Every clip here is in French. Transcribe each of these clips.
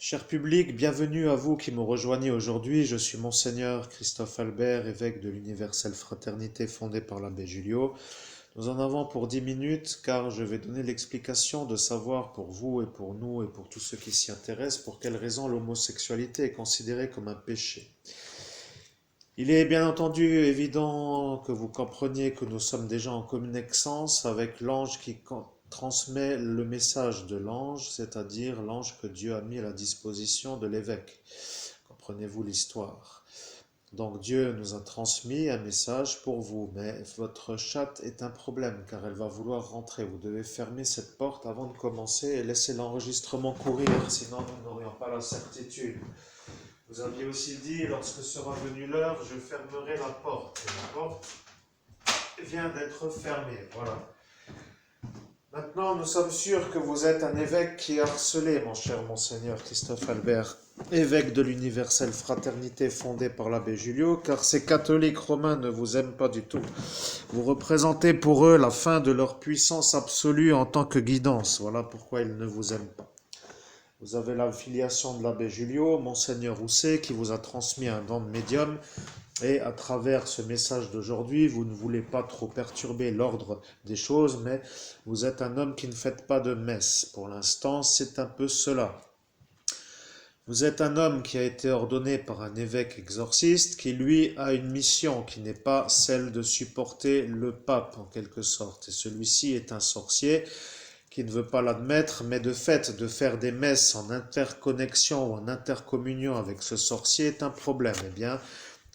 Cher public, bienvenue à vous qui me rejoignez aujourd'hui. Je suis Monseigneur Christophe Albert, évêque de l'Universelle Fraternité fondée par l'abbé Julio. Nous en avons pour 10 minutes car je vais donner l'explication de savoir pour vous et pour nous et pour tous ceux qui s'y intéressent pour quelles raisons l'homosexualité est considérée comme un péché. Il est bien entendu évident que vous compreniez que nous sommes déjà en communication avec l'ange qui transmet le message de l'ange, c'est-à-dire l'ange que Dieu a mis à la disposition de l'évêque. Comprenez-vous l'histoire? Donc Dieu nous a transmis un message pour vous, mais votre chatte est un problème car elle va vouloir rentrer. Vous devez fermer cette porte avant de commencer et laisser l'enregistrement courir, sinon nous n'aurions pas la certitude. Vous aviez aussi dit, lorsque sera venue l'heure, je fermerai la porte. Et la porte vient d'être fermée. Voilà. Maintenant, nous sommes sûrs que vous êtes un évêque qui est harcelé, mon cher Monseigneur Christophe Albert, évêque de l'Universelle Fraternité fondée par l'abbé Julio, car ces catholiques romains ne vous aiment pas du tout. Vous représentez pour eux la fin de leur puissance absolue en tant que guidance. Voilà pourquoi ils ne vous aiment pas. Vous avez la filiation de l'abbé Julio, Monseigneur Rousset, qui vous a transmis un don de médium. Et à travers ce message d'aujourd'hui, vous ne voulez pas trop perturber l'ordre des choses, mais vous êtes un homme qui ne fait pas de messe. Pour l'instant, c'est un peu cela. Vous êtes un homme qui a été ordonné par un évêque exorciste qui, lui, a une mission qui n'est pas celle de supporter le pape, en quelque sorte. Et celui-ci est un sorcier qui ne veut pas l'admettre, mais de fait, de faire des messes en interconnexion ou en intercommunion avec ce sorcier est un problème. Eh bien,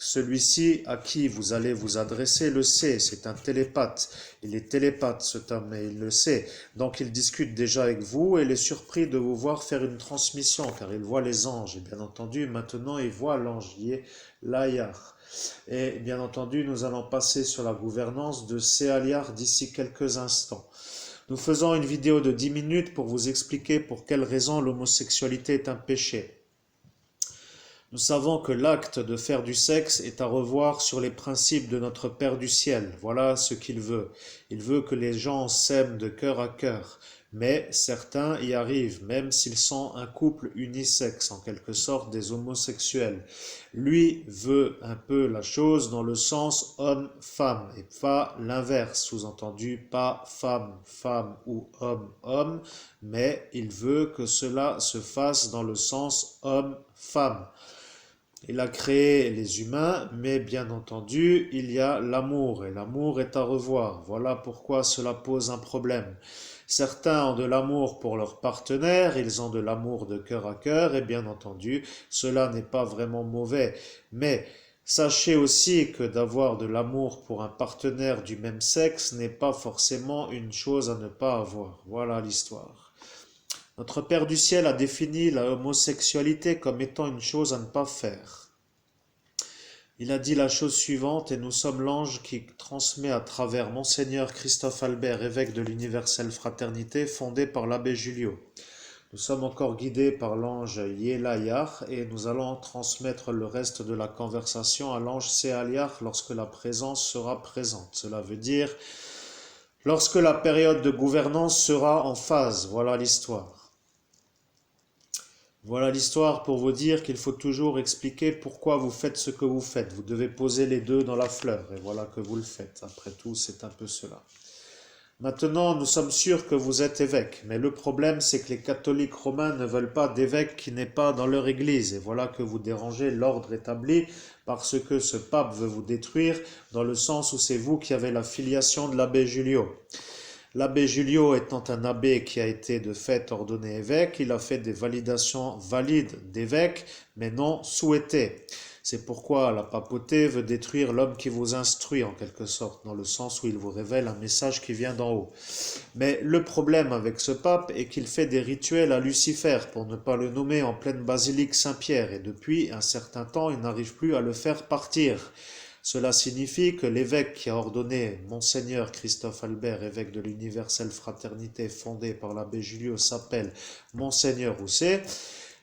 celui-ci à qui vous allez vous adresser le sait, c'est un télépathe. Il est télépathe cet homme et il le sait. Donc il discute déjà avec vous et il est surpris de vous voir faire une transmission car il voit les anges. Et bien entendu, maintenant il voit l'ange lié Layar. Et bien entendu, nous allons passer sur la gouvernance de Céaliar d'ici quelques instants. Nous faisons une vidéo de 10 minutes pour vous expliquer pour quelles raisons l'homosexualité est un péché. Nous savons que l'acte de faire du sexe est à revoir sur les principes de notre Père du ciel. Voilà ce qu'il veut. Il veut que les gens s'aiment de cœur à cœur. Mais certains y arrivent, même s'ils sont un couple unisexe, en quelque sorte des homosexuels. Lui veut un peu la chose dans le sens homme-femme, et pas l'inverse, sous-entendu pas femme-femme ou homme-homme, mais il veut que cela se fasse dans le sens homme-femme. Il a créé les humains, mais bien entendu, il y a l'amour, et l'amour est à revoir. Voilà pourquoi cela pose un problème. Certains ont de l'amour pour leur partenaire, ils ont de l'amour de cœur à cœur, et bien entendu, cela n'est pas vraiment mauvais. Mais sachez aussi que d'avoir de l'amour pour un partenaire du même sexe n'est pas forcément une chose à ne pas avoir. Voilà l'histoire. Notre Père du ciel a défini la homosexualité comme étant une chose à ne pas faire. Il a dit la chose suivante, et nous sommes l'ange qui transmet à travers Monseigneur Christophe Albert, évêque de l'Universelle Fraternité, fondée par l'abbé Julio. Nous sommes encore guidés par l'ange Yelayar et nous allons transmettre le reste de la conversation à l'ange Céaliar lorsque la présence sera présente. Cela veut dire lorsque la période de gouvernance sera en phase. Voilà l'histoire. Voilà l'histoire pour vous dire qu'il faut toujours expliquer pourquoi vous faites ce que vous faites. Vous devez poser les deux dans la fleur et voilà que vous le faites. Après tout, c'est un peu cela. Maintenant, nous sommes sûrs que vous êtes évêque, mais le problème c'est que les catholiques romains ne veulent pas d'évêque qui n'est pas dans leur église. Et voilà que vous dérangez l'ordre établi parce que ce pape veut vous détruire dans le sens où c'est vous qui avez la filiation de l'abbé Julio. L'abbé Julio étant un abbé qui a été de fait ordonné évêque, il a fait des validations valides d'évêque, mais non souhaitées. C'est pourquoi la papauté veut détruire l'homme qui vous instruit en quelque sorte, dans le sens où il vous révèle un message qui vient d'en haut. Mais le problème avec ce pape est qu'il fait des rituels à Lucifer, pour ne pas le nommer, en pleine basilique Saint-Pierre, et depuis un certain temps, il n'arrive plus à le faire partir. Cela signifie que l'évêque qui a ordonné Monseigneur Christophe Albert, évêque de l'Universelle Fraternité fondée par l'abbé Julio, s'appelle Monseigneur Rousset.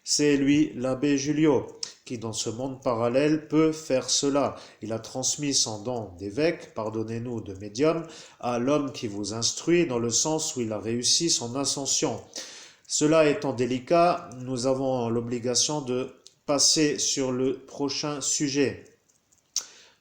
C'est lui, l'abbé Julio, qui dans ce monde parallèle peut faire cela. Il a transmis son don d'évêque, pardonnez-nous de médium, à l'homme qui vous instruit dans le sens où il a réussi son ascension. Cela étant délicat, nous avons l'obligation de passer sur le prochain sujet.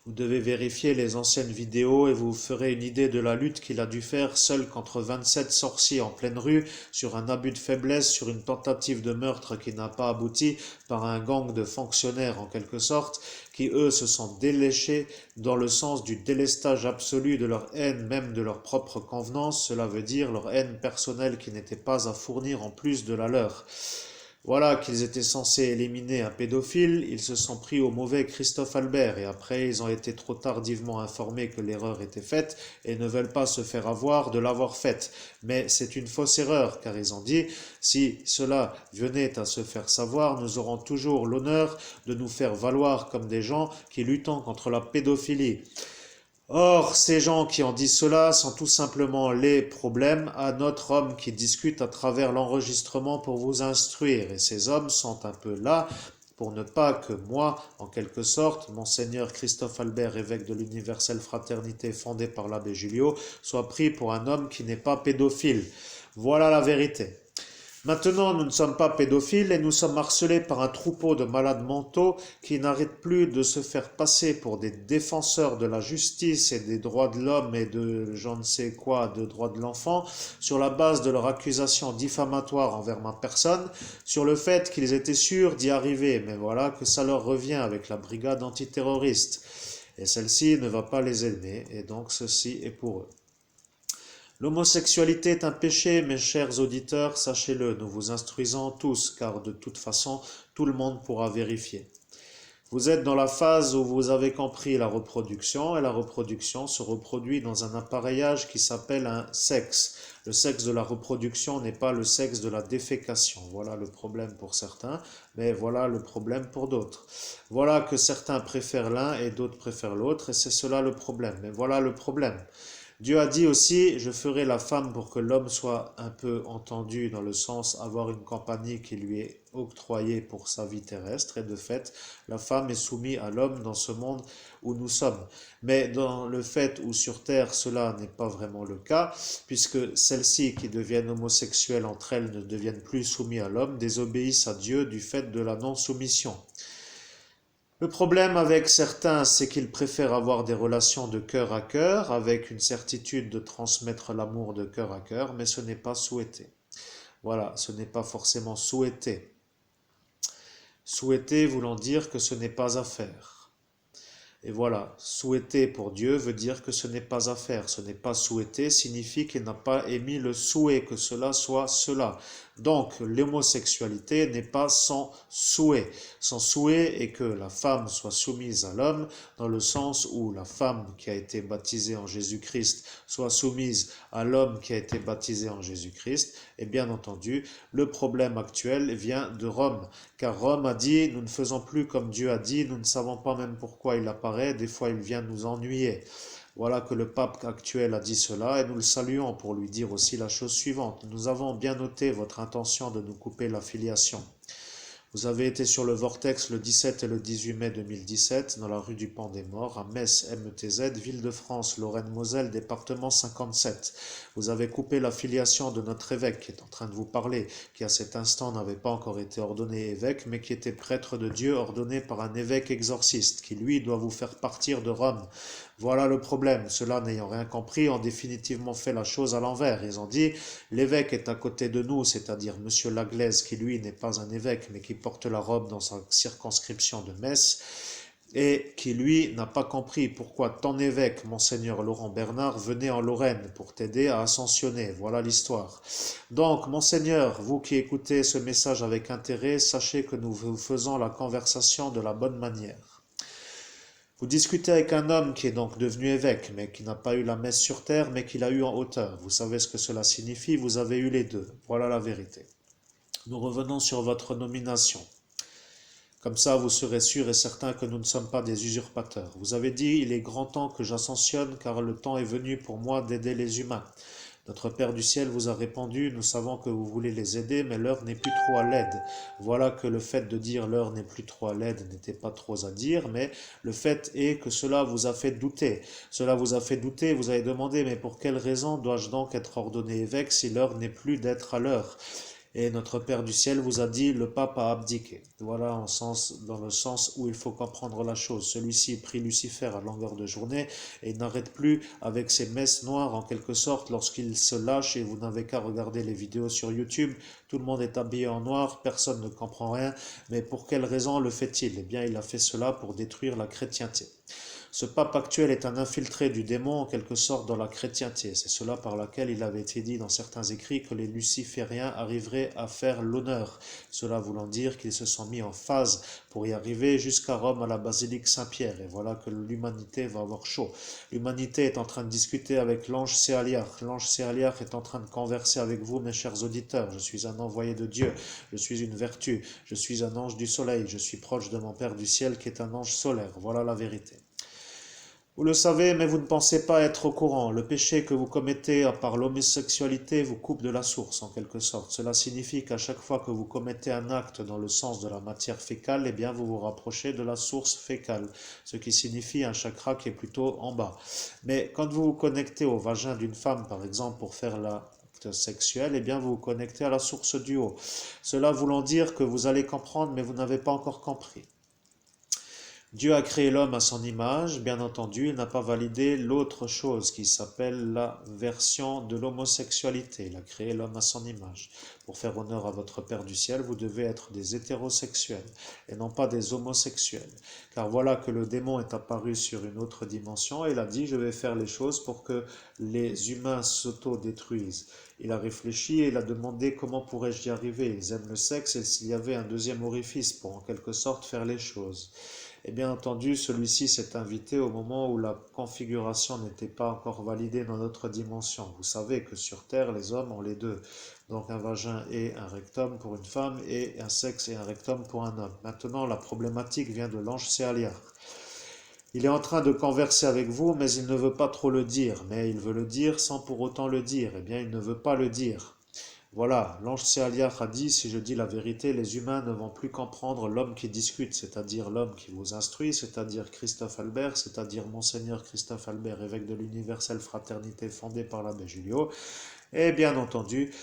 Vous devez vérifier les anciennes vidéos et vous ferez une idée de la lutte qu'il a dû faire seul contre 27 sorciers en pleine rue, sur un abus de faiblesse, sur une tentative de meurtre qui n'a pas abouti, par un gang de fonctionnaires en quelque sorte, qui eux se sont déléchés dans le sens du délestage absolu de leur haine, même de leur propre convenance, cela veut dire leur haine personnelle qui n'était pas à fournir en plus de la leur. Voilà qu'ils étaient censés éliminer un pédophile, ils se sont pris au mauvais Christophe Albert et après ils ont été trop tardivement informés que l'erreur était faite et ne veulent pas se faire avoir de l'avoir faite. Mais c'est une fausse erreur car ils ont dit si cela venait à se faire savoir, nous aurons toujours l'honneur de nous faire valoir comme des gens qui luttent contre la pédophilie. Or, ces gens qui ont dit cela sont tout simplement les problèmes à notre homme qui discute à travers l'enregistrement pour vous instruire. Et ces hommes sont un peu là pour ne pas que moi, en quelque sorte, Monseigneur Christophe Albert, évêque de l'Universelle Fraternité fondée par l'abbé Julio, soit pris pour un homme qui n'est pas pédophile. Voilà la vérité. Maintenant, nous ne sommes pas pédophiles et nous sommes harcelés par un troupeau de malades mentaux qui n'arrêtent plus de se faire passer pour des défenseurs de la justice et des droits de l'homme et de je ne sais quoi, de droits de l'enfant, sur la base de leur accusation diffamatoire envers ma personne, sur le fait qu'ils étaient sûrs d'y arriver, mais voilà que ça leur revient avec la brigade antiterroriste. Et celle-ci ne va pas les aider, et donc ceci est pour eux. L'homosexualité est un péché, mes chers auditeurs, sachez-le, nous vous instruisons tous, car de toute façon, tout le monde pourra vérifier. Vous êtes dans la phase où vous avez compris la reproduction, et la reproduction se reproduit dans un appareillage qui s'appelle un sexe. Le sexe de la reproduction n'est pas le sexe de la défécation. Voilà le problème pour certains, mais voilà le problème pour d'autres. Voilà que certains préfèrent l'un et d'autres préfèrent l'autre, et c'est cela le problème. Mais voilà le problème. Dieu a dit aussi, je ferai la femme pour que l'homme soit un peu entendu dans le sens avoir une compagnie qui lui est octroyée pour sa vie terrestre. Et de fait, la femme est soumise à l'homme dans ce monde où nous sommes. Mais dans le fait où sur terre cela n'est pas vraiment le cas, puisque celles-ci qui deviennent homosexuelles entre elles ne deviennent plus soumises à l'homme, désobéissent à Dieu du fait de la non-soumission. Le problème avec certains, c'est qu'ils préfèrent avoir des relations de cœur à cœur, avec une certitude de transmettre l'amour de cœur à cœur, mais ce n'est pas souhaité. Voilà, ce n'est pas forcément souhaité. Souhaiter voulant dire que ce n'est pas à faire. Et voilà, souhaiter pour Dieu veut dire que ce n'est pas à faire. Ce n'est pas souhaiter signifie qu'il n'a pas émis le souhait que cela soit cela. Donc, l'homosexualité n'est pas son souhait. Son souhait est que la femme soit soumise à l'homme, dans le sens où la femme qui a été baptisée en Jésus-Christ soit soumise à l'homme qui a été baptisé en Jésus-Christ. Et bien entendu, le problème actuel vient de Rome. Car Rome a dit, nous ne faisons plus comme Dieu a dit, nous ne savons pas même pourquoi il apparaît, des fois il vient nous ennuyer. Voilà que le pape actuel a dit cela et nous le saluons pour lui dire aussi la chose suivante. Nous avons bien noté votre intention de nous couper la filiation. Vous avez été sur le Vortex le 17 et le 18 mai 2017 dans la rue du Pan des Morts à Metz, MTZ, Ville-de-France, Lorraine-Moselle, département 57. Vous avez coupé la filiation de notre évêque qui est en train de vous parler, qui à cet instant n'avait pas encore été ordonné évêque, mais qui était prêtre de Dieu ordonné par un évêque exorciste, qui lui doit vous faire partir de Rome. Voilà le problème. Ceux-là, n'ayant rien compris, ont définitivement fait la chose à l'envers. Ils ont dit, l'évêque est à côté de nous, c'est-à-dire Monsieur Laglaise, qui lui n'est pas un évêque, mais qui porte la robe dans sa circonscription de Metz, et qui lui n'a pas compris pourquoi ton évêque, Monseigneur Laurent Bernard, venait en Lorraine pour t'aider à ascensionner. Voilà l'histoire. Donc, Monseigneur, vous qui écoutez ce message avec intérêt, sachez que nous vous faisons la conversation de la bonne manière. Vous discutez avec un homme qui est donc devenu évêque, mais qui n'a pas eu la messe sur terre, mais qui l'a eu en hauteur. Vous savez ce que cela signifie, vous avez eu les deux. Voilà la vérité. Nous revenons sur votre nomination. Comme ça, vous serez sûr et certain que nous ne sommes pas des usurpateurs. Vous avez dit, il est grand temps que j'ascensionne, car le temps est venu pour moi d'aider les humains. Notre Père du ciel vous a répondu, nous savons que vous voulez les aider, mais l'heure n'est plus trop à l'aide. Voilà que le fait de dire l'heure n'est plus trop à l'aide n'était pas trop à dire, mais le fait est que cela vous a fait douter. Cela vous a fait douter, vous avez demandé, mais pour quelle raison dois-je donc être ordonné évêque si l'heure n'est plus d'être à l'heure ? Et notre Père du ciel vous a dit, le pape a abdiqué. Voilà dans le sens où il faut comprendre la chose. Celui-ci prie Lucifer à longueur de journée et il n'arrête plus avec ses messes noires en quelque sorte lorsqu'il se lâche, et vous n'avez qu'à regarder les vidéos sur YouTube. Tout le monde est habillé en noir, personne ne comprend rien. Mais pour quelle raison le fait-il? Eh bien, il a fait cela pour détruire la chrétienté. Ce pape actuel est un infiltré du démon en quelque sorte dans la chrétienté. C'est cela par laquelle il avait été dit dans certains écrits que les lucifériens arriveraient à faire l'honneur. Cela voulant dire qu'ils se sont mis en phase pour y arriver jusqu'à Rome à la basilique Saint-Pierre. Et voilà que l'humanité va avoir chaud. L'humanité est en train de discuter avec l'ange Céaliar. L'ange Céaliar est en train de converser avec vous, mes chers auditeurs. Je suis un envoyé de Dieu. Je suis une vertu. Je suis un ange du soleil. Je suis proche de mon Père du ciel qui est un ange solaire. Voilà la vérité. Vous le savez, mais vous ne pensez pas être au courant. Le péché que vous commettez par l'homosexualité vous coupe de la source, en quelque sorte. Cela signifie qu'à chaque fois que vous commettez un acte dans le sens de la matière fécale, eh bien vous vous rapprochez de la source fécale, ce qui signifie un chakra qui est plutôt en bas. Mais quand vous vous connectez au vagin d'une femme, par exemple, pour faire l'acte sexuel, eh bien vous vous connectez à la source du haut. Cela voulant dire que vous allez comprendre, mais vous n'avez pas encore compris. Dieu a créé l'homme à son image, bien entendu, il n'a pas validé l'autre chose qui s'appelle la version de l'homosexualité. Il a créé l'homme à son image. Pour faire honneur à votre Père du ciel, vous devez être des hétérosexuels et non pas des homosexuels. Car voilà que le démon est apparu sur une autre dimension et il a dit, je vais faire les choses pour que les humains s'auto-détruisent. Il a réfléchi et il a demandé comment pourrais-je y arriver. Ils aiment le sexe et s'il y avait un deuxième orifice pour en quelque sorte faire les choses. Et bien entendu, celui-ci s'est invité au moment où la configuration n'était pas encore validée dans notre dimension. Vous savez que sur Terre, les hommes ont les deux. Donc un vagin et un rectum pour une femme et un sexe et un rectum pour un homme. Maintenant, la problématique vient de l'ange Céaliar. Il est en train de converser avec vous, mais il ne veut pas trop le dire. Mais il veut le dire sans pour autant le dire. Eh bien, il ne veut pas le dire. Voilà, l'ange Céaliar a dit, si je dis la vérité, les humains ne vont plus comprendre l'homme qui discute, c'est-à-dire l'homme qui vous instruit, c'est-à-dire Christophe Albert, c'est-à-dire Monseigneur Christophe Albert, évêque de l'universelle fraternité fondée par l'abbé Julio. Et bien entendu,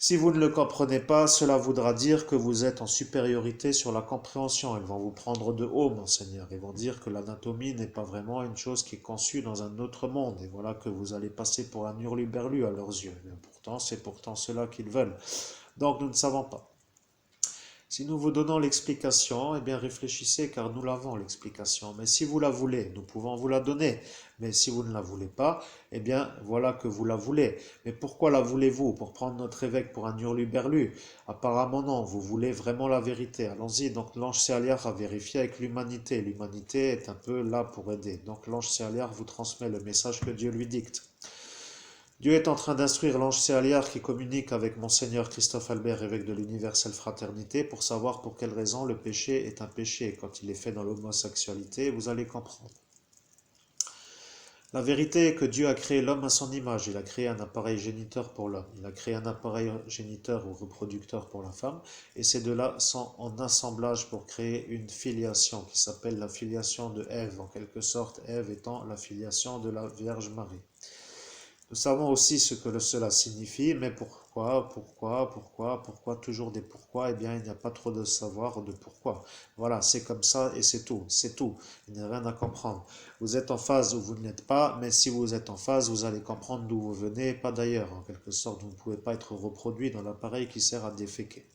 si vous ne le comprenez pas, cela voudra dire que vous êtes en supériorité sur la compréhension. Ils vont vous prendre de haut, Monseigneur. Ils vont dire que l'anatomie n'est pas vraiment une chose qui est conçue dans un autre monde. Et voilà que vous allez passer pour un hurluberlu à leurs yeux. Mais pourtant, c'est pourtant cela qu'ils veulent. Donc nous ne savons pas. Si nous vous donnons l'explication, eh bien réfléchissez car nous l'avons l'explication. Mais si vous la voulez, nous pouvons vous la donner. Mais si vous ne la voulez pas, eh bien voilà que vous la voulez. Mais pourquoi la voulez-vous? Pour prendre notre évêque pour un hurluberlu? Apparemment non, vous voulez vraiment la vérité. Allons-y, donc l'ange Céaliar a vérifié avec l'humanité. L'humanité est un peu là pour aider. Donc l'ange Céaliar vous transmet le message que Dieu lui dicte. Dieu est en train d'instruire l'ange Céaliar qui communique avec Monseigneur Christophe Albert, évêque de l'universelle fraternité, pour savoir pour quelle raison le péché est un péché. Quand il est fait dans l'homosexualité, vous allez comprendre. La vérité est que Dieu a créé l'homme à son image. Il a créé un appareil géniteur pour l'homme. Il a créé un appareil géniteur ou reproducteur pour la femme. Et ces deux-là sont en assemblage pour créer une filiation qui s'appelle la filiation de Ève. En quelque sorte, Ève étant la filiation de la Vierge Marie. Nous savons aussi ce que cela signifie, mais pourquoi, toujours des pourquoi? Eh bien, il n'y a pas trop de savoir de pourquoi. Voilà, c'est comme ça et c'est tout, il n'y a rien à comprendre. Vous êtes en phase ou vous ne l'êtes pas, mais si vous êtes en phase, vous allez comprendre d'où vous venez, pas d'ailleurs. En quelque sorte, vous ne pouvez pas être reproduit dans l'appareil qui sert à déféquer.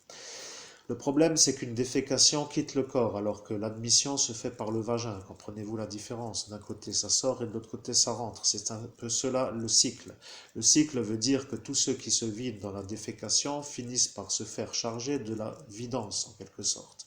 Le problème, c'est qu'une défécation quitte le corps, alors que l'admission se fait par le vagin. Comprenez-vous la différence? D'un côté, ça sort et de l'autre côté, ça rentre. C'est un peu cela le cycle. Le cycle veut dire que tous ceux qui se vident dans la défécation finissent par se faire charger de la vidance, en quelque sorte.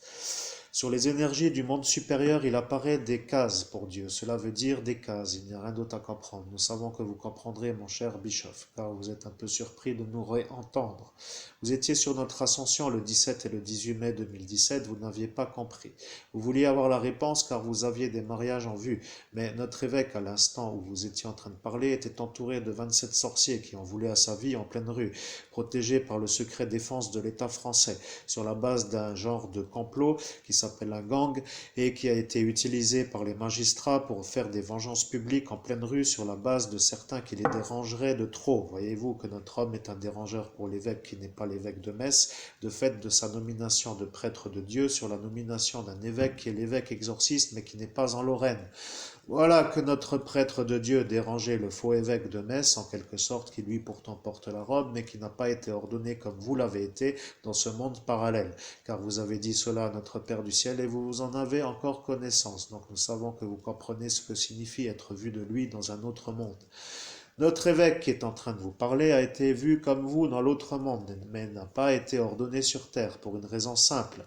Sur les énergies du monde supérieur, il apparaît des cases pour Dieu. Cela veut dire des cases. Il n'y a rien d'autre à comprendre. Nous savons que vous comprendrez, mon cher Bischoff, car vous êtes un peu surpris de nous réentendre. Vous étiez sur notre ascension le 17 et le 18 mai 2017, vous n'aviez pas compris. Vous vouliez avoir la réponse car vous aviez des mariages en vue, mais notre évêque, à l'instant où vous étiez en train de parler, était entouré de 27 sorciers qui en voulaient à sa vie en pleine rue, protégés par le secret défense de l'État français, sur la base d'un genre de complot qui s'appelle s'appelle un gang et qui a été utilisé par les magistrats pour faire des vengeances publiques en pleine rue sur la base de certains qui les dérangeraient de trop. Voyez-vous que notre homme est un dérangeur pour l'évêque qui n'est pas l'évêque de Metz, de fait de sa nomination de prêtre de Dieu sur la nomination d'un évêque qui est l'évêque exorciste mais qui n'est pas en Lorraine. Voilà que notre prêtre de Dieu dérangeait le faux évêque de Metz, en quelque sorte, qui lui pourtant porte la robe, mais qui n'a pas été ordonné comme vous l'avez été dans ce monde parallèle. Car vous avez dit cela à notre Père du ciel et vous en avez encore connaissance. Donc nous savons que vous comprenez ce que signifie être vu de lui dans un autre monde. Notre évêque qui est en train de vous parler a été vu comme vous dans l'autre monde, mais n'a pas été ordonné sur terre pour une raison simple.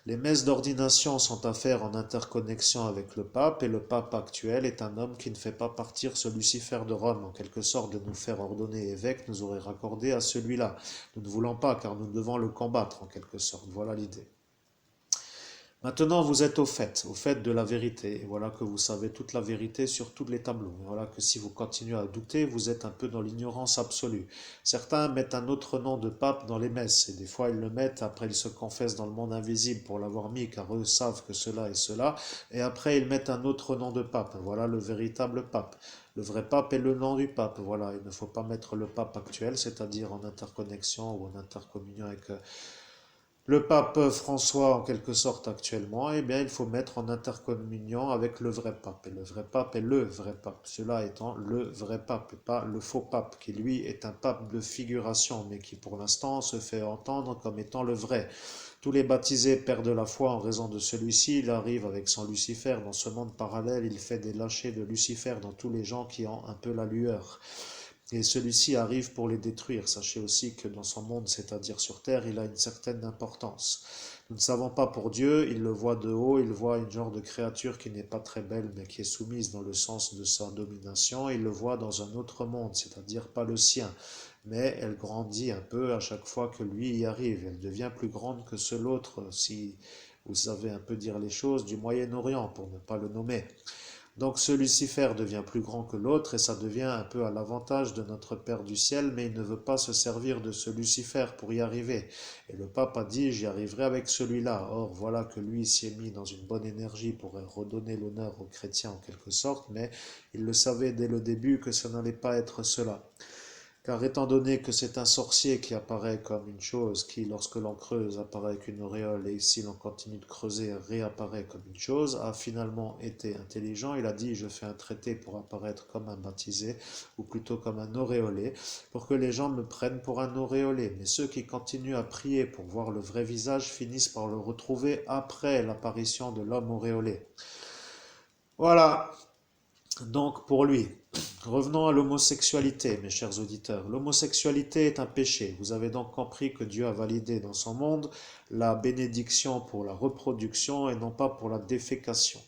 Les messes d'ordination sont à faire en interconnexion avec le pape, et le pape actuel est un homme qui ne fait pas partir ce Lucifer de Rome, en quelque sorte de nous faire ordonner évêque, nous aurait raccordé à celui-là. Nous ne voulons pas, car nous devons le combattre, en quelque sorte. Voilà l'idée. Maintenant, vous êtes au fait de la vérité, et voilà que vous savez toute la vérité sur tous les tableaux. Et voilà que si vous continuez à douter, vous êtes un peu dans l'ignorance absolue. Certains mettent un autre nom de pape dans les messes, et des fois ils le mettent, après ils se confessent dans le monde invisible pour l'avoir mis, car eux savent que cela est cela, et après ils mettent un autre nom de pape. Voilà le véritable pape. Le vrai pape est le nom du pape. Voilà, il ne faut pas mettre le pape actuel, c'est-à-dire en interconnexion ou en intercommunion avec le pape François en quelque sorte actuellement, eh bien il faut mettre en intercommunion avec le vrai pape. Et le vrai pape est le vrai pape, cela étant le vrai pape, et pas le faux pape, qui lui est un pape de figuration, mais qui pour l'instant se fait entendre comme étant le vrai. Tous les baptisés perdent la foi en raison de celui-ci, il arrive avec son Lucifer dans ce monde parallèle, il fait des lâchers de Lucifer dans tous les gens qui ont un peu la lueur. Et celui-ci arrive pour les détruire. Sachez aussi que dans son monde, c'est-à-dire sur terre, il a une certaine importance. Nous ne savons pas pour Dieu, il le voit de haut, il voit une genre de créature qui n'est pas très belle, mais qui est soumise dans le sens de sa domination. Il le voit dans un autre monde, c'est-à-dire pas le sien. Mais elle grandit un peu à chaque fois que lui y arrive. Elle devient plus grande que ce l'autre, si vous savez un peu dire les choses, du Moyen-Orient, pour ne pas le nommer. Donc ce Lucifer devient plus grand que l'autre et ça devient un peu à l'avantage de notre Père du ciel, mais il ne veut pas se servir de ce Lucifer pour y arriver. Et le pape a dit, j'y arriverai avec celui-là. Or voilà que lui s'y est mis dans une bonne énergie pour redonner l'honneur aux chrétiens en quelque sorte, mais il le savait dès le début que ça n'allait pas être cela. Car étant donné que c'est un sorcier qui apparaît comme une chose qui, lorsque l'on creuse, apparaît avec une auréole, et si l'on continue de creuser, réapparaît comme une chose, a finalement été intelligent. Il a dit, je fais un traité pour apparaître comme un baptisé, ou plutôt comme un auréolé, pour que les gens me prennent pour un auréolé. Mais ceux qui continuent à prier pour voir le vrai visage finissent par le retrouver après l'apparition de l'homme auréolé. Voilà, donc pour lui, revenons à l'homosexualité, mes chers auditeurs. L'homosexualité est un péché. Vous avez donc compris que Dieu a validé dans son monde la bénédiction pour la reproduction et non pas pour la défécation.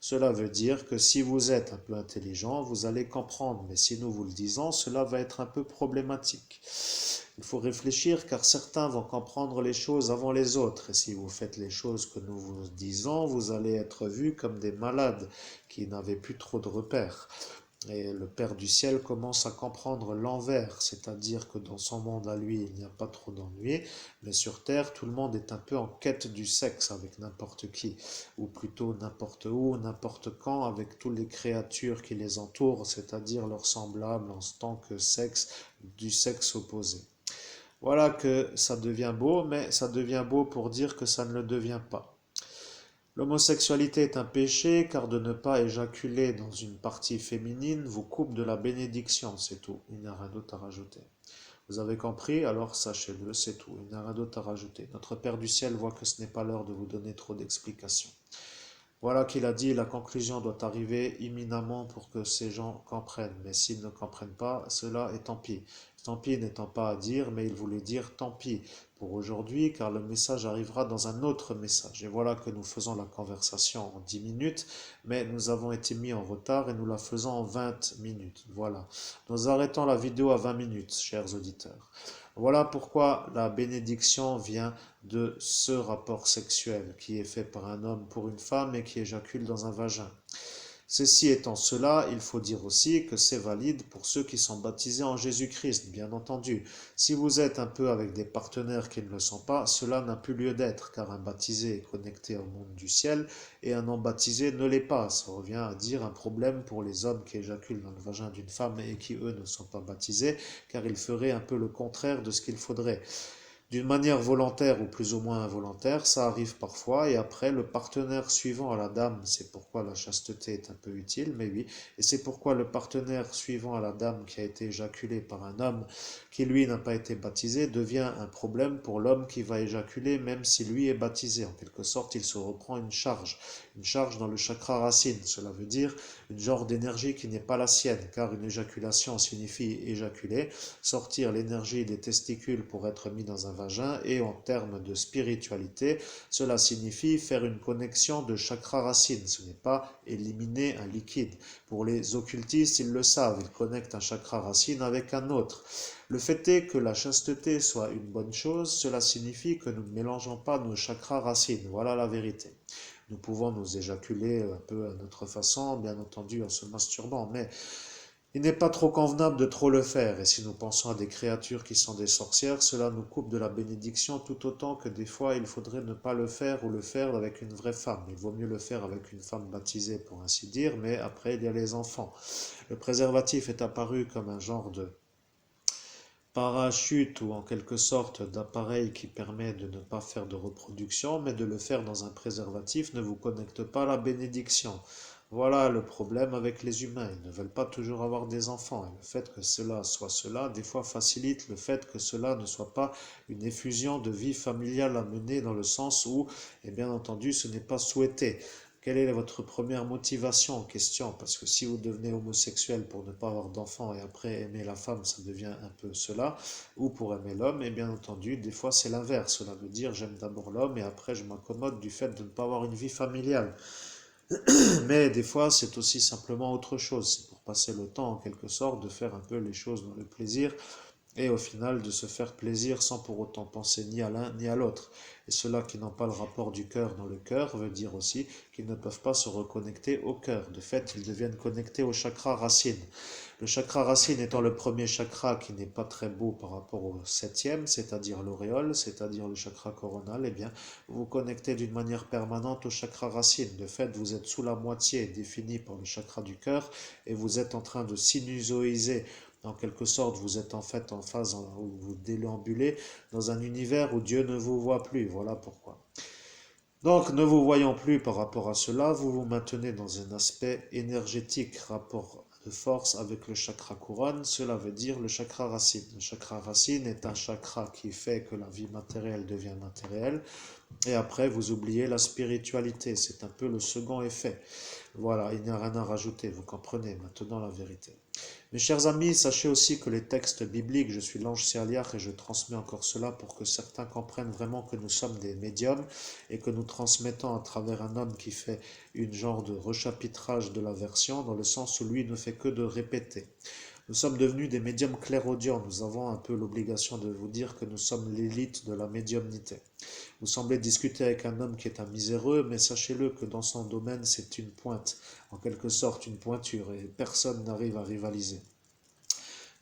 Cela veut dire que si vous êtes un peu intelligent, vous allez comprendre, mais si nous vous le disons, cela va être un peu problématique. Il faut réfléchir car certains vont comprendre les choses avant les autres. Et si vous faites les choses que nous vous disons, vous allez être vus comme des malades qui n'avaient plus trop de repères. Et le Père du ciel commence à comprendre l'envers, c'est-à-dire que dans son monde à lui, il n'y a pas trop d'ennui, mais sur Terre, tout le monde est un peu en quête du sexe avec n'importe qui, ou plutôt n'importe où, n'importe quand, avec toutes les créatures qui les entourent, c'est-à-dire leurs semblables en tant que sexe, du sexe opposé. Voilà que ça devient beau, mais ça devient beau pour dire que ça ne le devient pas. L'homosexualité est un péché car de ne pas éjaculer dans une partie féminine vous coupe de la bénédiction, c'est tout. Il n'y a rien d'autre à rajouter. Vous avez compris? Alors sachez-le, c'est tout. Il n'y a rien d'autre à rajouter. Notre Père du ciel voit que ce n'est pas l'heure de vous donner trop d'explications. Voilà qu'il a dit, la conclusion doit arriver imminemment pour que ces gens comprennent. Mais s'ils ne comprennent pas, cela est tant pis. Tant pis n'étant pas à dire, mais il voulait dire tant pis pour aujourd'hui, car le message arrivera dans un autre message. Et voilà que nous faisons la conversation en 10 minutes, mais nous avons été mis en retard et nous la faisons en 20 minutes. Voilà. Nous arrêtons la vidéo à 20 minutes, chers auditeurs. Voilà pourquoi la bénédiction vient de ce rapport sexuel qui est fait par un homme pour une femme et qui éjacule dans un vagin. Ceci étant cela, il faut dire aussi que c'est valide pour ceux qui sont baptisés en Jésus-Christ, bien entendu. Si vous êtes un peu avec des partenaires qui ne le sont pas, cela n'a plus lieu d'être, car un baptisé est connecté au monde du ciel et un non baptisé ne l'est pas. Ça revient à dire un problème pour les hommes qui éjaculent dans le vagin d'une femme et qui, eux, ne sont pas baptisés, car ils feraient un peu le contraire de ce qu'il faudrait. D'une manière volontaire ou plus ou moins involontaire, ça arrive parfois, et après, le partenaire suivant à la dame, c'est pourquoi la chasteté est un peu utile, mais oui, et c'est pourquoi le partenaire suivant à la dame qui a été éjaculé par un homme qui lui n'a pas été baptisé devient un problème pour l'homme qui va éjaculer, même si lui est baptisé. En quelque sorte, il se reprend une charge dans le chakra racine. Cela veut dire une genre d'énergie qui n'est pas la sienne, car une éjaculation signifie éjaculer, sortir l'énergie des testicules pour être mis dans un vagin, et en termes de spiritualité, cela signifie faire une connexion de chakra racine. Ce n'est pas éliminer un liquide. Pour les occultistes, ils le savent, ils connectent un chakra racine avec un autre. Le fait est que la chasteté soit une bonne chose, cela signifie que nous ne mélangeons pas nos chakras racines. Voilà la vérité. Nous pouvons nous éjaculer un peu à notre façon, bien entendu en se masturbant, mais il n'est pas trop convenable de trop le faire, et si nous pensons à des créatures qui sont des sorcières, cela nous coupe de la bénédiction tout autant que des fois il faudrait ne pas le faire ou le faire avec une vraie femme. Il vaut mieux le faire avec une femme baptisée pour ainsi dire, mais après il y a les enfants. Le préservatif est apparu comme un genre de parachute ou en quelque sorte d'appareil qui permet de ne pas faire de reproduction, mais de le faire dans un préservatif ne vous connecte pas à la bénédiction. Voilà le problème avec les humains, ils ne veulent pas toujours avoir des enfants, et le fait que cela soit cela, des fois facilite le fait que cela ne soit pas une effusion de vie familiale à mener dans le sens où, et bien entendu, ce n'est pas souhaité. Quelle est votre première motivation en question? Parce que si vous devenez homosexuel pour ne pas avoir d'enfant et après aimer la femme, ça devient un peu cela, ou pour aimer l'homme, et bien entendu, des fois c'est l'inverse. Cela veut dire j'aime d'abord l'homme et après je m'accommode du fait de ne pas avoir une vie familiale. Mais des fois c'est aussi simplement autre chose. C'est pour passer le temps en quelque sorte, de faire un peu les choses dans le plaisir et au final de se faire plaisir sans pour autant penser ni à l'un ni à l'autre. Et ceux-là qui n'ont pas le rapport du cœur dans le cœur veut dire aussi qu'ils ne peuvent pas se reconnecter au cœur. De fait, ils deviennent connectés au chakra racine. Le chakra racine étant le premier chakra qui n'est pas très beau par rapport au septième, c'est-à-dire l'auréole, c'est-à-dire le chakra coronal, eh bien, vous vous connectez d'une manière permanente au chakra racine. De fait, vous êtes sous la moitié définie par le chakra du cœur et vous êtes en train de sinusoïser. En quelque sorte, vous êtes en fait en phase où vous déambulez dans un univers où Dieu ne vous voit plus. Voilà pourquoi. Donc, ne vous voyant plus par rapport à cela, vous vous maintenez dans un aspect énergétique, rapport de force avec le chakra couronne, cela veut dire le chakra racine. Le chakra racine est un chakra qui fait que la vie matérielle devient matérielle, et après vous oubliez la spiritualité, c'est un peu le second effet. Voilà, il n'y a rien à rajouter, vous comprenez maintenant la vérité. Mes chers amis, sachez aussi que les textes bibliques, je suis l'ange Serliach et je transmets encore cela pour que certains comprennent vraiment que nous sommes des médiums et que nous transmettons à travers un homme qui fait une genre de rechapitrage de la version, dans le sens où lui ne fait que de répéter. Nous sommes devenus des médiums clairaudients, nous avons un peu l'obligation de vous dire que nous sommes l'élite de la médiumnité. Vous semblez discuter avec un homme qui est un miséreux, mais sachez-le que dans son domaine, c'est une pointe, en quelque sorte une pointure, et personne n'arrive à rivaliser.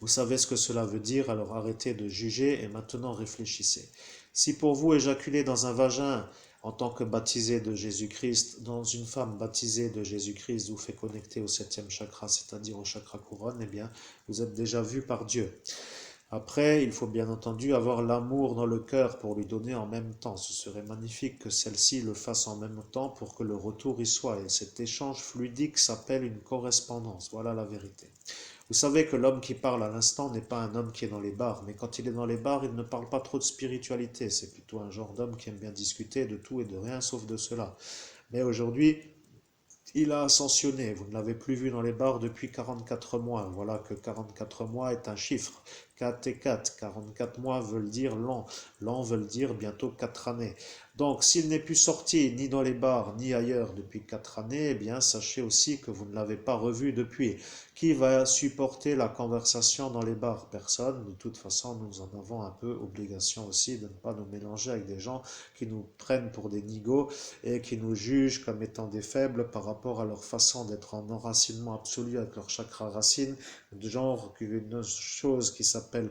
Vous savez ce que cela veut dire, alors arrêtez de juger et maintenant réfléchissez. Si pour vous éjaculer dans un vagin en tant que baptisé de Jésus-Christ, dans une femme baptisée de Jésus-Christ vous fait connecter au septième chakra, c'est-à-dire au chakra couronne, eh bien, vous êtes déjà vu par Dieu. Après, il faut bien entendu avoir l'amour dans le cœur pour lui donner en même temps. Ce serait magnifique que celle-ci le fasse en même temps pour que le retour y soit. Et cet échange fluidique s'appelle une correspondance. Voilà la vérité. Vous savez que l'homme qui parle à l'instant n'est pas un homme qui est dans les bars, mais quand il est dans les bars, il ne parle pas trop de spiritualité. C'est plutôt un genre d'homme qui aime bien discuter de tout et de rien sauf de cela. Mais aujourd'hui, il a ascensionné, vous ne l'avez plus vu dans les bars depuis 44 mois. Voilà que 44 mois est un chiffre. 4 et 4. 44 mois veulent dire l'an. L'an veut dire bientôt 4 années. Donc, s'il n'est plus sorti ni dans les bars ni ailleurs depuis 4 années, eh bien, sachez aussi que vous ne l'avez pas revu depuis. Qui va supporter la conversation dans les bars? Personne. De toute façon, nous en avons un peu obligation aussi de ne pas nous mélanger avec des gens qui nous prennent pour des nigauds et qui nous jugent comme étant des faibles par rapport à leur façon d'être en enracinement absolu avec leur chakra racine, de genre une chose qui s'appelle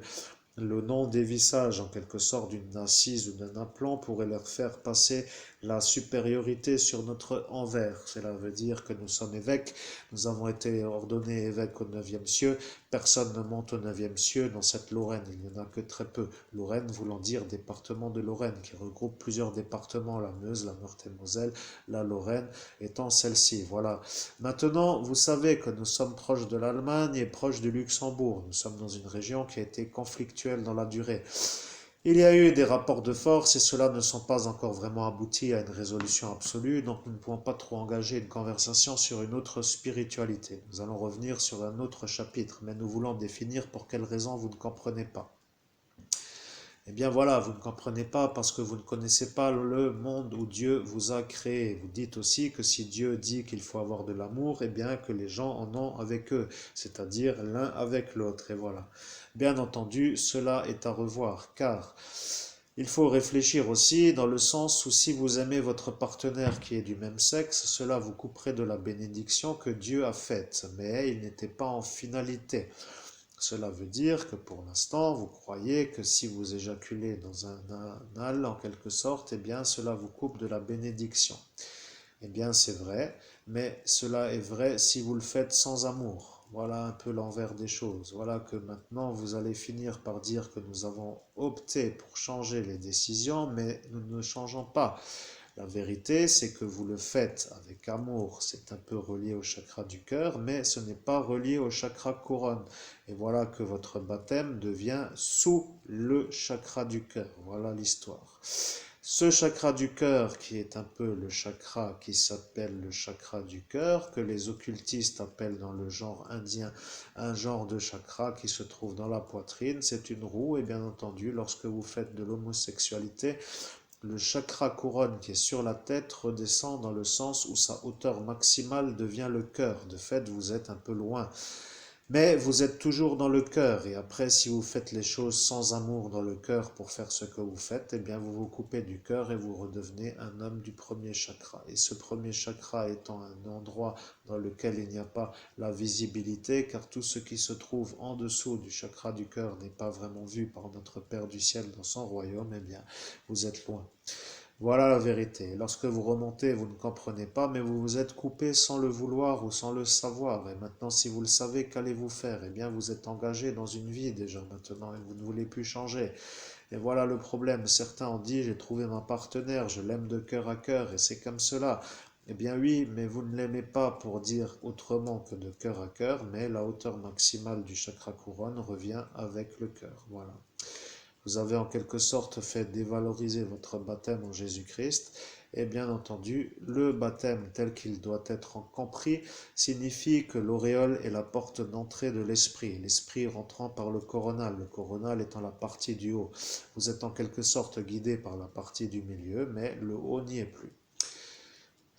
le non-dévissage, en quelque sorte, d'une assise ou d'un aplomb pourrait leur faire passer la supériorité sur notre envers. Cela veut dire que nous sommes évêques, nous avons été ordonnés évêques au 9e cieux, personne ne monte au 9e cieux dans cette Lorraine, il n'y en a que très peu. Lorraine voulant dire département de Lorraine, qui regroupe plusieurs départements, la Meuse, la Meurthe-et-Moselle, la Lorraine étant celle-ci. Voilà. Maintenant, vous savez que nous sommes proches de l'Allemagne et proches du Luxembourg. Nous sommes dans une région qui a été conflictuelle dans la durée. Il y a eu des rapports de force et ceux-là ne sont pas encore vraiment aboutis à une résolution absolue, donc nous ne pouvons pas trop engager une conversation sur une autre spiritualité. Nous allons revenir sur un autre chapitre, mais nous voulons définir pour quelles raisons vous ne comprenez pas. Eh bien voilà, vous ne comprenez pas parce que vous ne connaissez pas le monde où Dieu vous a créé. Vous dites aussi que si Dieu dit qu'il faut avoir de l'amour, eh bien que les gens en ont avec eux, c'est-à-dire l'un avec l'autre. Et voilà. Bien entendu, cela est à revoir, car il faut réfléchir aussi dans le sens où si vous aimez votre partenaire qui est du même sexe, cela vous couperait de la bénédiction que Dieu a faite, mais il n'était pas en finalité. Cela veut dire que pour l'instant, vous croyez que si vous éjaculez dans un anal, en quelque sorte, eh bien, cela vous coupe de la bénédiction. Eh bien, c'est vrai, mais cela est vrai si vous le faites sans amour. Voilà un peu l'envers des choses. Voilà que maintenant, vous allez finir par dire que nous avons opté pour changer les décisions, mais nous ne changeons pas. La vérité, c'est que vous le faites avec amour. C'est un peu relié au chakra du cœur, mais ce n'est pas relié au chakra couronne. Et voilà que votre baptême devient sous le chakra du cœur. Voilà l'histoire. Ce chakra du cœur, qui est un peu le chakra qui s'appelle le chakra du cœur, que les occultistes appellent dans le genre indien un genre de chakra qui se trouve dans la poitrine, c'est une roue et bien entendu, lorsque vous faites de l'homosexualité, le chakra couronne qui est sur la tête redescend dans le sens où sa hauteur maximale devient le cœur. De fait, vous êtes un peu loin. Mais vous êtes toujours dans le cœur, et après, si vous faites les choses sans amour dans le cœur pour faire ce que vous faites, eh bien vous vous coupez du cœur et vous redevenez un homme du premier chakra. Et ce premier chakra étant un endroit dans lequel il n'y a pas la visibilité, car tout ce qui se trouve en dessous du chakra du cœur n'est pas vraiment vu par notre Père du ciel dans son royaume, eh bien vous êtes loin. Voilà la vérité. Lorsque vous remontez, vous ne comprenez pas, mais vous vous êtes coupé sans le vouloir ou sans le savoir. Et maintenant, si vous le savez, qu'allez-vous faire? Eh bien, vous êtes engagé dans une vie déjà maintenant et vous ne voulez plus changer. Et voilà le problème. Certains ont dit, j'ai trouvé ma partenaire, je l'aime de cœur à cœur et c'est comme cela. Eh bien oui, mais vous ne l'aimez pas pour dire autrement que de cœur à cœur, mais la hauteur maximale du chakra couronne revient avec le cœur. Voilà. Vous avez en quelque sorte fait dévaloriser votre baptême en Jésus-Christ. Et bien entendu, le baptême tel qu'il doit être compris signifie que l'auréole est la porte d'entrée de l'esprit, l'esprit rentrant par le coronal étant la partie du haut. Vous êtes en quelque sorte guidé par la partie du milieu, mais le haut n'y est plus.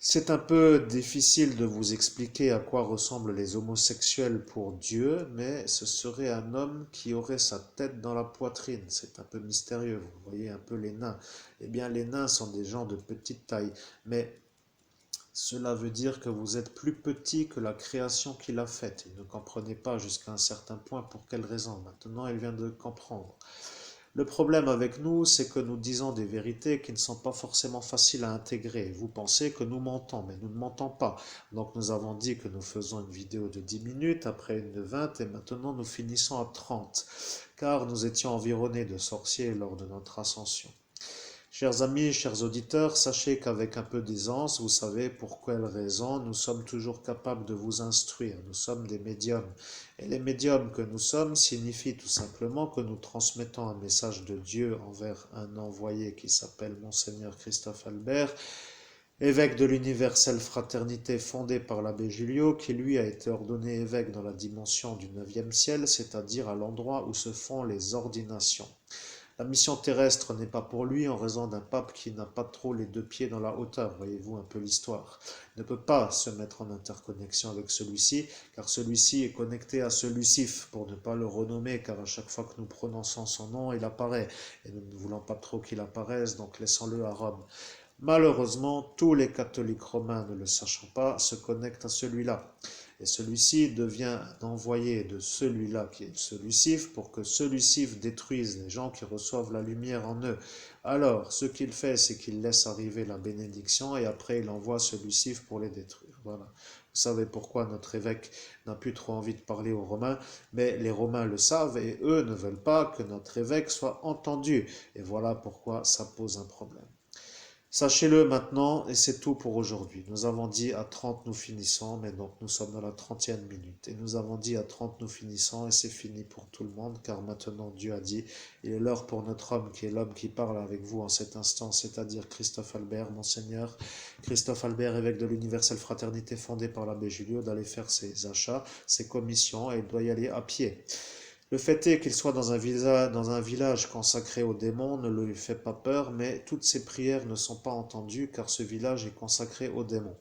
C'est un peu difficile de vous expliquer à quoi ressemblent les homosexuels pour Dieu, mais ce serait un homme qui aurait sa tête dans la poitrine. C'est un peu mystérieux, vous voyez un peu les nains. Eh bien, les nains sont des gens de petite taille, mais cela veut dire que vous êtes plus petit que la création qu'il a faite. Il ne comprenait pas jusqu'à un certain point pour quelle raison. Maintenant, il vient de comprendre. Le problème avec nous, c'est que nous disons des vérités qui ne sont pas forcément faciles à intégrer. Vous pensez que nous mentons, mais nous ne mentons pas. Donc nous avons dit que nous faisons une vidéo de 10 minutes, après une de 20, et maintenant nous finissons à 30, car nous étions environnés de sorciers lors de notre ascension. Chers amis, chers auditeurs, sachez qu'avec un peu d'aisance, vous savez pour quelle raison nous sommes toujours capables de vous instruire. Nous sommes des médiums. Et les médiums que nous sommes signifient tout simplement que nous transmettons un message de Dieu envers un envoyé qui s'appelle Monseigneur Christophe Albert. évêque de l'universelle fraternité fondée par l'abbé Julio, qui lui a été ordonné évêque dans la dimension du 9e ciel, c'est-à-dire à l'endroit où se font les ordinations. La mission terrestre n'est pas pour lui en raison d'un pape qui n'a pas trop les deux pieds dans la hauteur, voyez-vous un peu l'histoire. Il ne peut pas se mettre en interconnexion avec celui-ci, car celui-ci est connecté à ce Lucif, pour ne pas le renommer, car à chaque fois que nous prononçons son nom, il apparaît, et nous ne voulons pas trop qu'il apparaisse, donc laissons-le à Rome. Malheureusement, tous les catholiques romains, ne le sachant pas, se connectent à celui-là. Et celui-ci devient un envoyé de celui-là qui est ce Lucif pour que ce Lucif détruise les gens qui reçoivent la lumière en eux. Alors, ce qu'il fait, c'est qu'il laisse arriver la bénédiction et après il envoie ce Lucif pour les détruire. Voilà. Vous savez pourquoi notre évêque n'a plus trop envie de parler aux Romains, mais les Romains le savent et eux ne veulent pas que notre évêque soit entendu. Et voilà pourquoi ça pose un problème. Sachez-le maintenant, et c'est tout pour aujourd'hui. Nous avons dit à 30 nous finissons, mais donc nous sommes dans la 30e minute. Et nous avons dit à 30 nous finissons, et c'est fini pour tout le monde, car maintenant Dieu a dit, il est l'heure pour notre homme, qui est l'homme qui parle avec vous en cet instant, c'est-à-dire Christophe Albert, Monseigneur. Christophe Albert, évêque de l'universelle fraternité fondée par l'abbé Julio, d'aller faire ses achats, ses commissions, et il doit y aller à pied. Le fait est qu'il soit dans un village consacré aux démons ne lui fait pas peur, mais toutes ses prières ne sont pas entendues car ce village est consacré aux démons.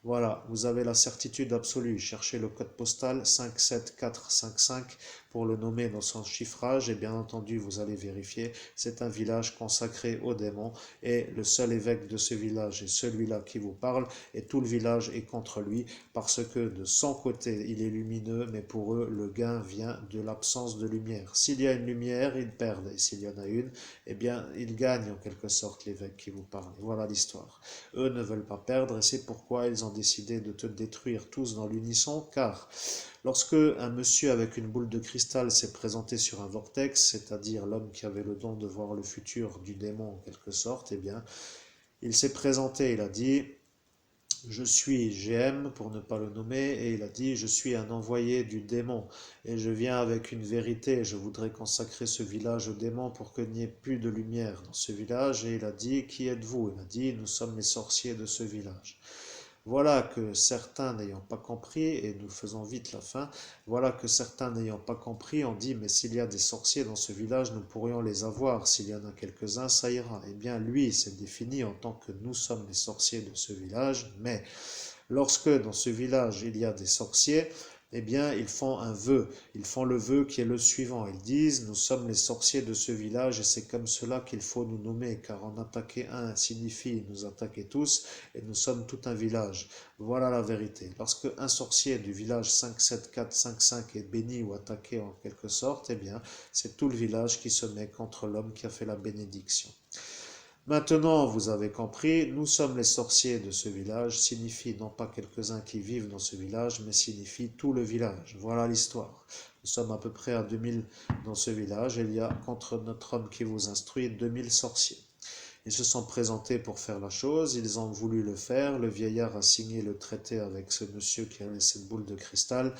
Voilà, vous avez la certitude absolue. Cherchez le code postal 57455 pour le nommer dans son chiffrage et bien entendu vous allez vérifier, c'est un village consacré aux démons et le seul évêque de ce village est celui-là qui vous parle et tout le village est contre lui parce que de son côté il est lumineux mais pour eux le gain vient de l'absence de lumière. S'il y a une lumière, ils perdent et s'il y en a une, eh bien ils gagnent en quelque sorte l'évêque qui vous parle. Et voilà l'histoire. Eux ne veulent pas perdre et c'est pourquoi ils ont décidé de te détruire tous dans l'unisson, car lorsque un monsieur avec une boule de cristal s'est présenté sur un vortex, c'est-à-dire l'homme qui avait le don de voir le futur du démon en quelque sorte, eh bien, il s'est présenté, il a dit je suis GM pour ne pas le nommer et il a dit je suis un envoyé du démon et je viens avec une vérité, je voudrais consacrer ce village au démon pour qu'il n'y ait plus de lumière dans ce village et il a dit qui êtes-vous? Il a dit nous sommes les sorciers de ce village. Voilà que certains n'ayant pas compris, et nous faisons vite la fin, voilà que certains n'ayant pas compris ont dit, mais s'il y a des sorciers dans ce village, nous pourrions les avoir, s'il y en a quelques-uns, ça ira. Eh bien, lui s'est défini en tant que nous sommes les sorciers de ce village, mais lorsque dans ce village il y a des sorciers, eh bien, ils font un vœu. Ils font le vœu qui est le suivant. Ils disent, nous sommes les sorciers de ce village et c'est comme cela qu'il faut nous nommer, car en attaquer un signifie nous attaquer tous et nous sommes tout un village. Voilà la vérité. Lorsque un sorcier du village 57455 est béni ou attaqué en quelque sorte, eh bien, c'est tout le village qui se met contre l'homme qui a fait la bénédiction. Maintenant, vous avez compris, nous sommes les sorciers de ce village, signifie non pas quelques-uns qui vivent dans ce village, mais signifie tout le village. Voilà l'histoire. Nous sommes à peu près à 2000 dans ce village, et il y a contre notre homme qui vous instruit 2000 sorciers. Ils se sont présentés pour faire la chose, ils ont voulu le faire, le vieillard a signé le traité avec ce monsieur qui avait cette boule de cristal.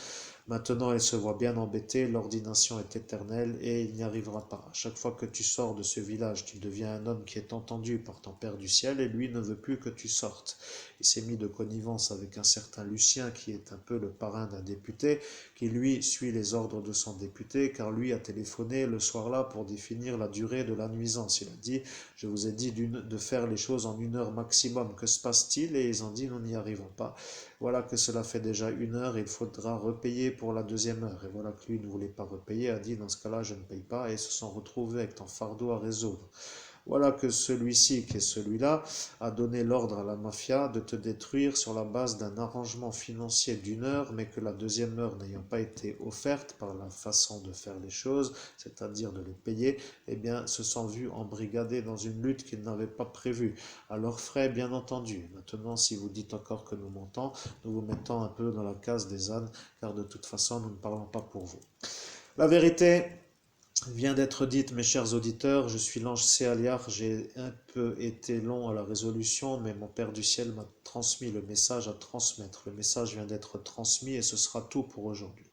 Maintenant, il se voit bien embêté, l'ordination est éternelle et il n'y arrivera pas. À chaque fois que tu sors de ce village, tu deviens un homme qui est entendu par ton Père du ciel et lui ne veut plus que tu sortes. Il s'est mis de connivence avec un certain Lucien qui est un peu le parrain d'un député, qui lui suit les ordres de son député car lui a téléphoné le soir-là pour définir la durée de la nuisance. Il a dit, je vous ai dit de faire les choses en 1 heure maximum, que se passe-t-il? Et ils ont dit, nous n'y arrivons pas. Voilà que cela fait déjà 1 heure et il faudra repayer pour la 2e heure. Et voilà que lui ne voulait pas repayer, a dit dans ce cas-là je ne paye pas et se sont retrouvés avec un fardeau à résoudre. Voilà que celui-ci, qui est celui-là, a donné l'ordre à la mafia de te détruire sur la base d'un arrangement financier d'1 heure, mais que la 2e heure n'ayant pas été offerte par la façon de faire les choses, c'est-à-dire de les payer, eh bien, se sont vus embrigadés dans une lutte qu'ils n'avaient pas prévue, à leurs frais bien entendu. Maintenant, si vous dites encore que nous mentons, nous vous mettons un peu dans la case des ânes, car de toute façon, nous ne parlons pas pour vous. La vérité vient d'être dite, mes chers auditeurs, je suis l'ange Céaliar, j'ai un peu été long à la résolution, mais mon Père du ciel m'a transmis le message à transmettre. Le message vient d'être transmis et ce sera tout pour aujourd'hui.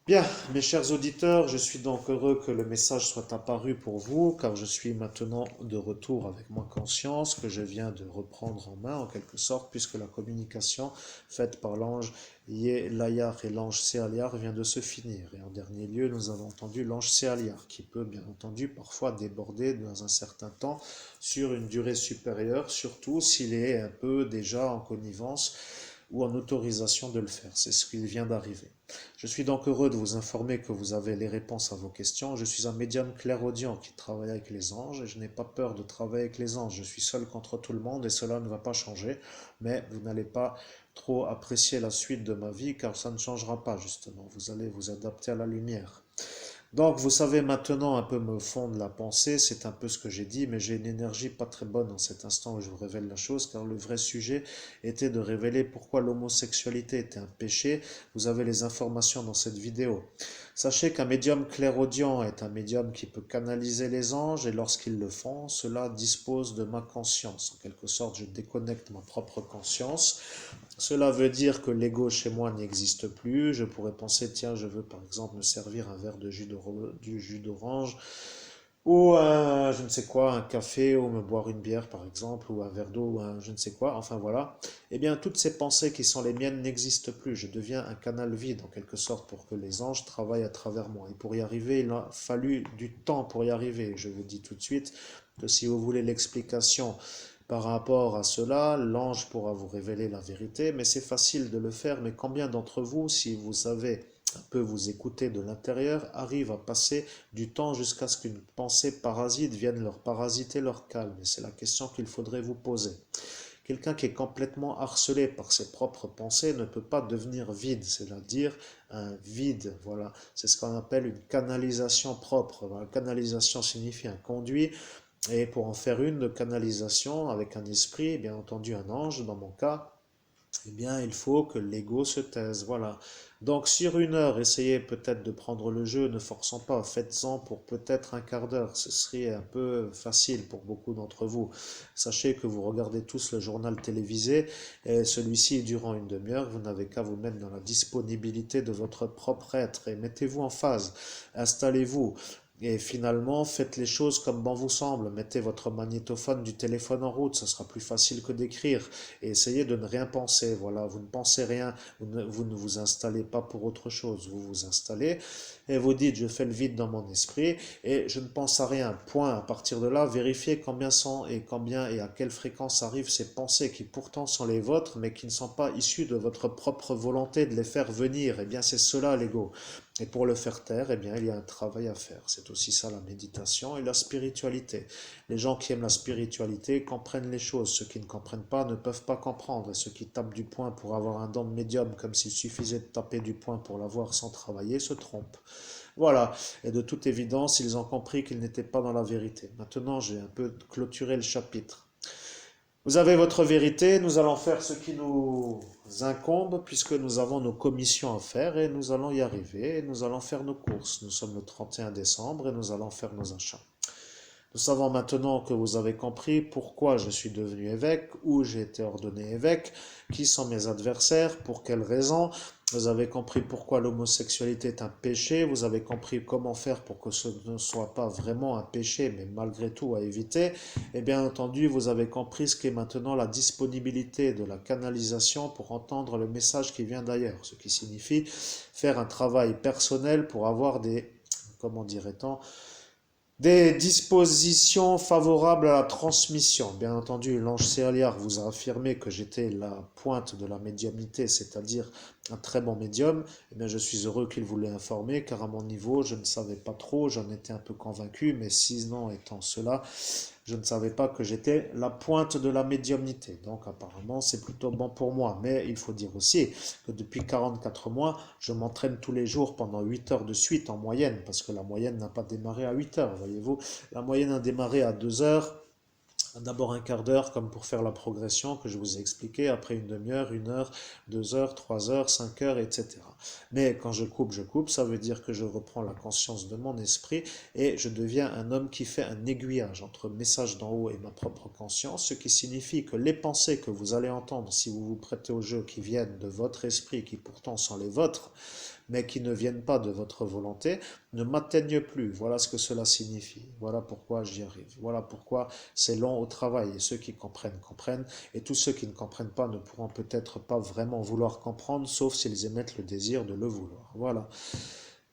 Bien, mes chers auditeurs, je suis donc heureux que le message soit apparu pour vous, car je suis maintenant de retour avec ma conscience que je viens de reprendre en main, en quelque sorte, puisque la communication faite par l'ange Layar et l'ange Séaliar vient de se finir. Et en dernier lieu, nous avons entendu l'ange Séaliar, qui peut bien entendu parfois déborder dans un certain temps sur une durée supérieure, surtout s'il est un peu déjà en connivence ou en autorisation de le faire. C'est ce qui vient d'arriver. Je suis donc heureux de vous informer que vous avez les réponses à vos questions. Je suis un médium clairaudient qui travaille avec les anges et je n'ai pas peur de travailler avec les anges. Je suis seul contre tout le monde et cela ne va pas changer, mais vous n'allez pas trop apprécier la suite de ma vie car ça ne changera pas justement. Vous allez vous adapter à la lumière. Donc, vous savez maintenant un peu me fond de la pensée, c'est un peu ce que j'ai dit, mais j'ai une énergie pas très bonne en cet instant où je vous révèle la chose, car le vrai sujet était de révéler pourquoi l'homosexualité était un péché. Vous avez les informations dans cette vidéo. Sachez qu'un médium clairaudient est un médium qui peut canaliser les anges et lorsqu'ils le font, cela dispose de ma conscience. En quelque sorte, je déconnecte ma propre conscience. Cela veut dire que l'ego chez moi n'existe plus. Je pourrais penser, tiens, je veux par exemple me servir un verre de du jus d'orange, ou je ne sais quoi, un café, ou me boire une bière par exemple, ou un verre d'eau, ou un je ne sais quoi, enfin voilà. Eh bien, toutes ces pensées qui sont les miennes n'existent plus. Je deviens un canal vide en quelque sorte pour que les anges travaillent à travers moi. Et pour y arriver, il a fallu du temps pour y arriver. Je vous dis tout de suite que si vous voulez l'explication par rapport à cela, l'ange pourra vous révéler la vérité, mais c'est facile de le faire. Mais combien d'entre vous, si vous savez un peu vous écouter de l'intérieur, arrivent à passer du temps jusqu'à ce qu'une pensée parasite vienne leur parasiter leur calme? Et c'est la question qu'il faudrait vous poser. Quelqu'un qui est complètement harcelé par ses propres pensées ne peut pas devenir vide, c'est-à-dire un vide. Voilà, c'est ce qu'on appelle une canalisation propre. Voilà, canalisation signifie un conduit. Et pour en faire une de canalisation avec un esprit, bien entendu un ange dans mon cas, eh bien il faut que l'ego se taise. Voilà. Donc sur une heure, essayez peut-être de prendre le jeu, ne forçons pas, faites-en pour peut-être un quart d'heure. Ce serait un peu facile pour beaucoup d'entre vous. Sachez que vous regardez tous le journal télévisé et celui-ci durant une demi-heure, vous n'avez qu'à vous mettre dans la disponibilité de votre propre être et mettez-vous en phase. Installez-vous. Et finalement, faites les choses comme bon vous semble. Mettez votre magnétophone du téléphone en route, ce sera plus facile que d'écrire. Et essayez de ne rien penser. Voilà, vous ne pensez rien, vous ne vous installez pas pour autre chose. Vous vous installez et vous dites, je fais le vide dans mon esprit et je ne pense à rien. Point. À partir de là, vérifiez combien sont et combien et à quelle fréquence arrivent ces pensées qui pourtant sont les vôtres, mais qui ne sont pas issues de votre propre volonté de les faire venir. Eh bien, c'est cela l'ego. Et pour le faire taire, eh bien, il y a un travail à faire. C'est aussi ça la méditation et la spiritualité. Les gens qui aiment la spiritualité comprennent les choses. Ceux qui ne comprennent pas ne peuvent pas comprendre. Et ceux qui tapent du poing pour avoir un don de médium comme s'il suffisait de taper du poing pour l'avoir sans travailler se trompent. Voilà. Et de toute évidence, ils ont compris qu'ils n'étaient pas dans la vérité. Maintenant, j'ai un peu clôturé le chapitre. Vous avez votre vérité, nous allons faire ce qui nous incombe puisque nous avons nos commissions à faire et nous allons y arriver et nous allons faire nos courses. Nous sommes le 31 décembre et nous allons faire nos achats. Nous savons maintenant que vous avez compris pourquoi je suis devenu évêque, où j'ai été ordonné évêque, qui sont mes adversaires, pour quelles raisons. Vous avez compris pourquoi l'homosexualité est un péché, vous avez compris comment faire pour que ce ne soit pas vraiment un péché, mais malgré tout à éviter. Et bien entendu, vous avez compris ce qu'est maintenant la disponibilité de la canalisation pour entendre le message qui vient d'ailleurs, ce qui signifie faire un travail personnel pour avoir des, comment dirait-on, des dispositions favorables à la transmission. Bien entendu, l'ange Céaliar vous a affirmé que j'étais la pointe de la médiumnité, c'est-à-dire un très bon médium. Eh bien, je suis heureux qu'il vous l'ait informé, car à mon niveau, je ne savais pas trop, j'en étais un peu convaincu, mais sinon étant cela, je ne savais pas que j'étais la pointe de la médiumnité. Donc apparemment, c'est plutôt bon pour moi. Mais il faut dire aussi que depuis 44 mois, je m'entraîne tous les jours pendant 8 heures de suite en moyenne, parce que la moyenne n'a pas démarré à 8 heures, voyez-vous. La moyenne a démarré à 2 heures. D'abord un quart d'heure comme pour faire la progression que je vous ai expliqué, après une demi-heure, 1 heure, 2 heures, 3 heures, 5 heures, etc. Mais quand je coupe, ça veut dire que je reprends la conscience de mon esprit et je deviens un homme qui fait un aiguillage entre message d'en haut et ma propre conscience, ce qui signifie que les pensées que vous allez entendre si vous vous prêtez au jeu qui viennent de votre esprit, qui pourtant sont les vôtres, mais qui ne viennent pas de votre volonté, ne m'atteignent plus. Voilà ce que cela signifie. Voilà pourquoi j'y arrive. Voilà pourquoi c'est long au travail. Et ceux qui comprennent, comprennent. Et tous ceux qui ne comprennent pas ne pourront peut-être pas vraiment vouloir comprendre, sauf s'ils émettent le désir de le vouloir. Voilà.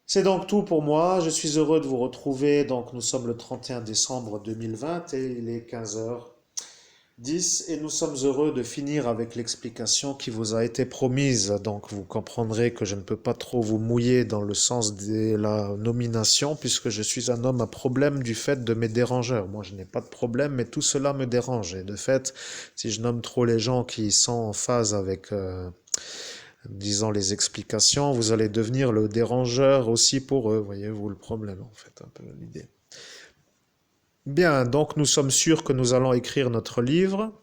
C'est donc tout pour moi. Je suis heureux de vous retrouver. Donc, nous sommes le 31 décembre 2020 et il est 15h10 et nous sommes heureux de finir avec l'explication qui vous a été promise. Donc, vous comprendrez que je ne peux pas trop vous mouiller dans le sens de la nomination puisque je suis un homme à problème du fait de mes dérangeurs. Moi, je n'ai pas de problème, mais tout cela me dérange. Et de fait, si je nomme trop les gens qui sont en phase avec disant les explications, vous allez devenir le dérangeur aussi pour eux. Voyez-vous le problème, en fait, un peu l'idée. Bien, donc nous sommes sûrs que nous allons écrire notre livre,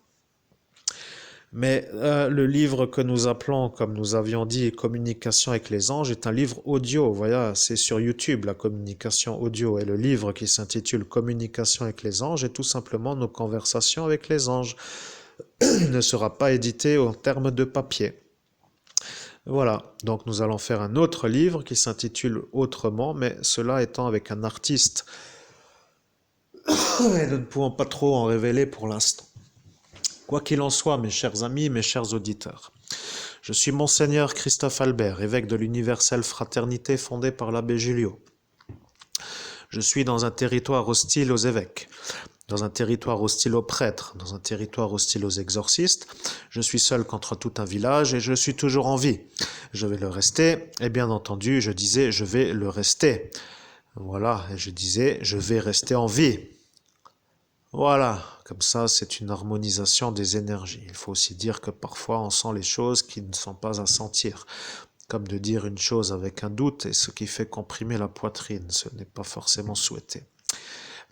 mais le livre que nous appelons, comme nous avions dit, Communication avec les anges, est un livre audio. Voilà, c'est sur YouTube, la communication audio. Et le livre qui s'intitule Communication avec les anges est tout simplement nos conversations avec les anges. Il ne sera pas édité en termes de papier. Voilà, donc nous allons faire un autre livre qui s'intitule Autrement, mais cela étant avec un artiste. Et nous ne pouvons pas trop en révéler pour l'instant. Quoi qu'il en soit, mes chers amis, mes chers auditeurs, je suis Monseigneur Christophe Albert, évêque de l'Universelle Fraternité fondée par l'abbé Julio. Je suis dans un territoire hostile aux évêques, dans un territoire hostile aux prêtres, dans un territoire hostile aux exorcistes. Je suis seul contre tout un village et je suis toujours en vie. Je vais le rester, et bien entendu, je disais, je vais le rester. Voilà, et je disais, je vais rester en vie. Voilà, comme ça, c'est une harmonisation des énergies. Il faut aussi dire que parfois, on sent les choses qui ne sont pas à sentir. Comme de dire une chose avec un doute, et ce qui fait comprimer la poitrine, ce n'est pas forcément souhaité.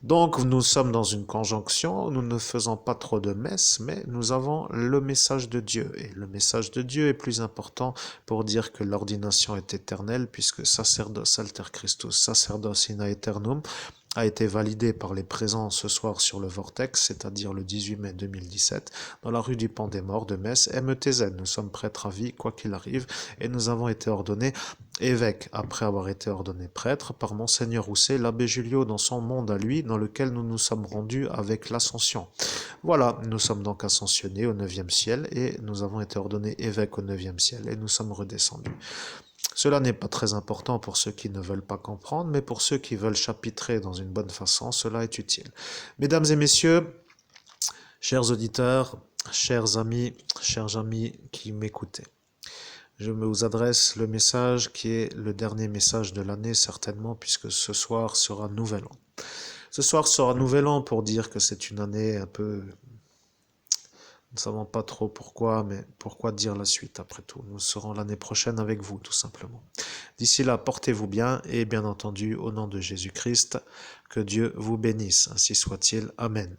Donc nous sommes dans une conjonction, nous ne faisons pas trop de messes, mais nous avons le message de Dieu. Et le message de Dieu est plus important pour dire que l'ordination est éternelle, puisque sacerdos alter Christus, sacerdos in aeternum, a été validé par les présents ce soir sur le Vortex, c'est-à-dire le 18 mai 2017, dans la rue du Pont des Morts de Metz, METZ. Nous sommes prêtres à vie, quoi qu'il arrive, et nous avons été ordonnés évêques, après avoir été ordonnés prêtres par Monseigneur Rousset, l'abbé Julio, dans son monde à lui, dans lequel nous nous sommes rendus avec l'Ascension. Voilà, nous sommes donc ascensionnés au 9e ciel, et nous avons été ordonnés évêques au 9e ciel, et nous sommes redescendus. Cela n'est pas très important pour ceux qui ne veulent pas comprendre, mais pour ceux qui veulent chapitrer dans une bonne façon, cela est utile. Mesdames et messieurs, chers auditeurs, chers amis qui m'écoutez, je vous adresse le message qui est le dernier message de l'année, certainement, puisque ce soir sera Nouvel An. Ce soir sera Nouvel An pour dire que c'est une année un peu... Nous ne savons pas trop pourquoi, mais pourquoi dire la suite après tout? Nous serons l'année prochaine avec vous, tout simplement. D'ici là, portez-vous bien et bien entendu, au nom de Jésus-Christ, que Dieu vous bénisse. Ainsi soit-il. Amen.